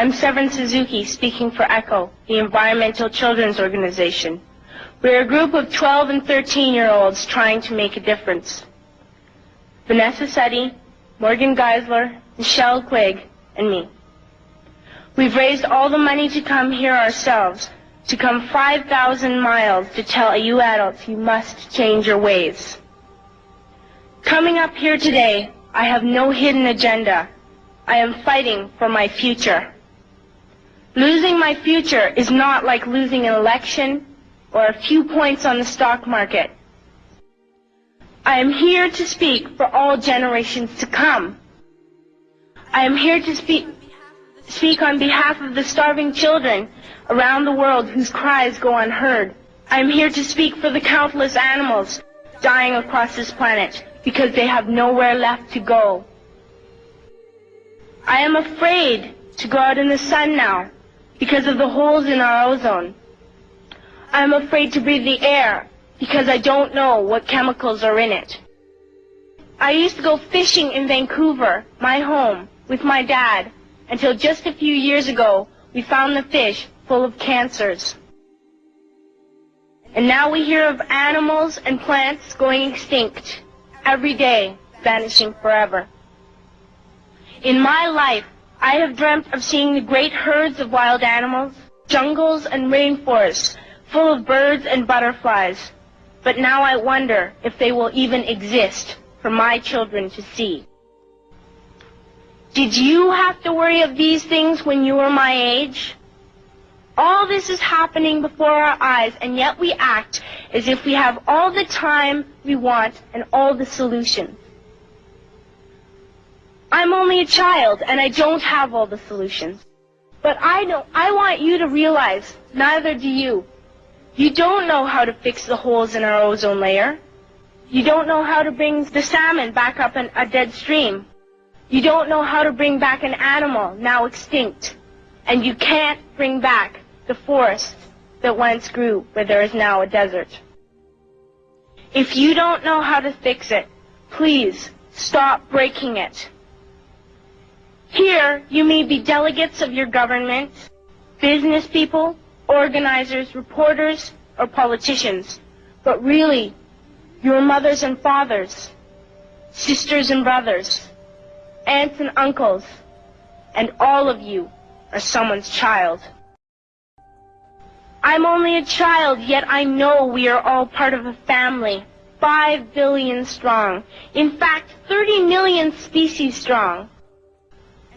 I'm Severn Suzuki, speaking for ECHO, the Environmental Children's Organization. We're a group of 12 and 13-year-olds trying to make a difference. Vanessa Seti, Morgan Geisler, Michelle Quigg, and me. We've raised all the money to come here ourselves, to come 5,000 miles to tell you adults you must change your ways. Coming up here today, I have no hidden agenda. I am fighting for my future. Losing my future is not like losing an election or a few points on the stock market. I am here to speak for all generations to come. I am here to speak on behalf of the starving children around the world whose cries go unheard. I am here to speak for the countless animals dying across this planet because they have nowhere left to go. I am afraid to go out in the sun now because of the holes in our ozone. I am afraid to breathe the air because I don't know what chemicals are in it. I used to go fishing in Vancouver, my home, with my dad, until just a few years ago we found the fish full of cancers. And now we hear of animals and plants going extinct, every day vanishing forever. In my life, I have dreamt of seeing the great herds of wild animals, jungles and rainforests full of birds and butterflies. But now I wonder if they will even exist for my children to see. Did you have to worry of these things when you were my age? All this is happening before our eyes, and yet we act as if we have all the time we want and all the solutions. I'm only a child, and I don't have all the solutions. But I want you to realize, neither do you. You don't know how to fix the holes in our ozone layer. You don't know how to bring the salmon back up in a dead stream. You don't know how to bring back an animal now extinct. And you can't bring back the forest that once grew where there is now a desert. If you don't know how to fix it, please stop breaking it. Here, you may be delegates of your government, business people, organizers, reporters, or politicians, but really, your mothers and fathers, sisters and brothers, aunts and uncles, and all of you are someone's child. I'm only a child, yet I know we are all part of a family, 5 billion strong, in fact, 30 million species strong.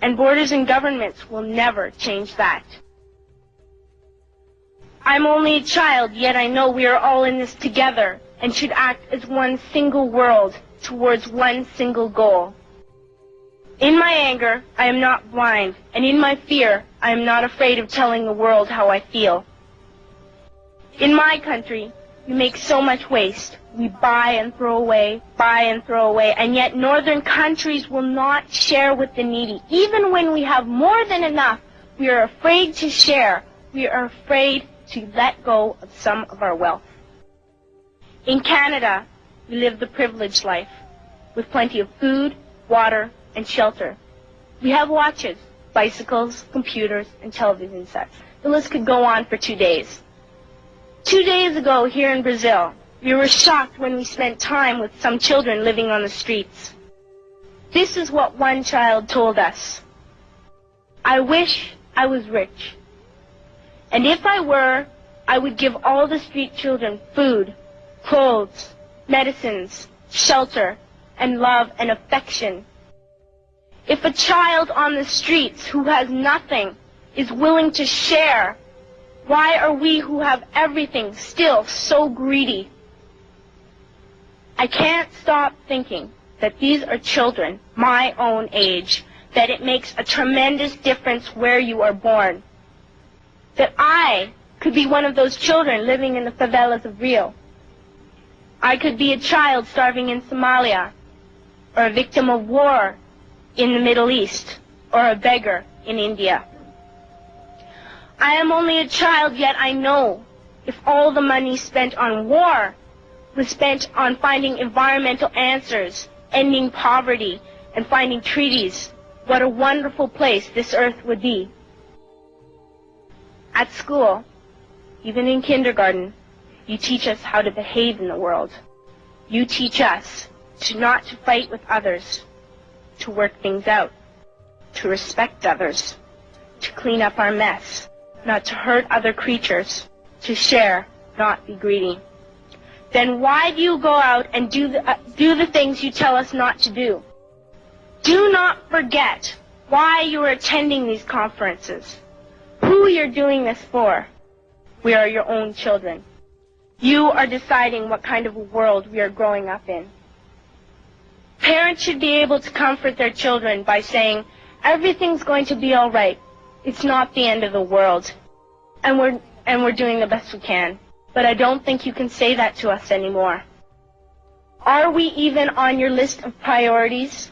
And borders and governments will never change that. I'm only a child, yet I know we are all in this together and should act as one single world towards one single goal. In my anger, I am not blind, and in my fear, I am not afraid of telling the world how I feel. In my country, we make so much waste. We buy and throw away, and yet northern countries will not share with the needy. Even when we have more than enough, we are afraid to share. We are afraid to let go of some of our wealth. In Canada, we live the privileged life, with plenty of food, water, and shelter. We have watches, bicycles, computers, and television sets. The list could go on for 2 days. 2 days ago, here in Brazil, we were shocked when we spent time with some children living on the streets. This is what one child told us. I wish I was rich. And if I were, I would give all the street children food, clothes, medicines, shelter, and love and affection. If a child on the streets who has nothing is willing to share, why are we who have everything still so greedy? I can't stop thinking that these are children my own age, that it makes a tremendous difference where you are born. That I could be one of those children living in the favelas of Rio. I could be a child starving in Somalia, or a victim of war in the Middle East, or a beggar in India. I am only a child, yet I know if all the money spent on war was spent on finding environmental answers, ending poverty, and finding treaties, what a wonderful place this earth would be. At school, even in kindergarten, you teach us how to behave in the world. You teach us not to fight with others, to work things out, to respect others, to clean up our mess, not to hurt other creatures, to share, not be greedy. Then why do you go out and do the things you tell us not to do? Do not forget why you are attending these conferences, who you're doing this for. We are your own children. You are deciding what kind of a world we are growing up in. Parents should be able to comfort their children by saying, everything's going to be all right. It's not the end of the world. And we're doing the best we can. But I don't think you can say that to us anymore. Are we even on your list of priorities?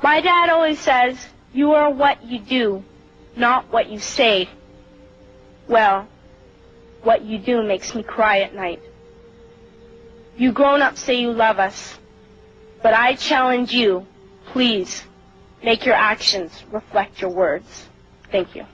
My dad always says, you are what you do, not what you say. Well, what you do makes me cry at night. You grown-ups say you love us, but I challenge you, please, make your actions reflect your words. Thank you.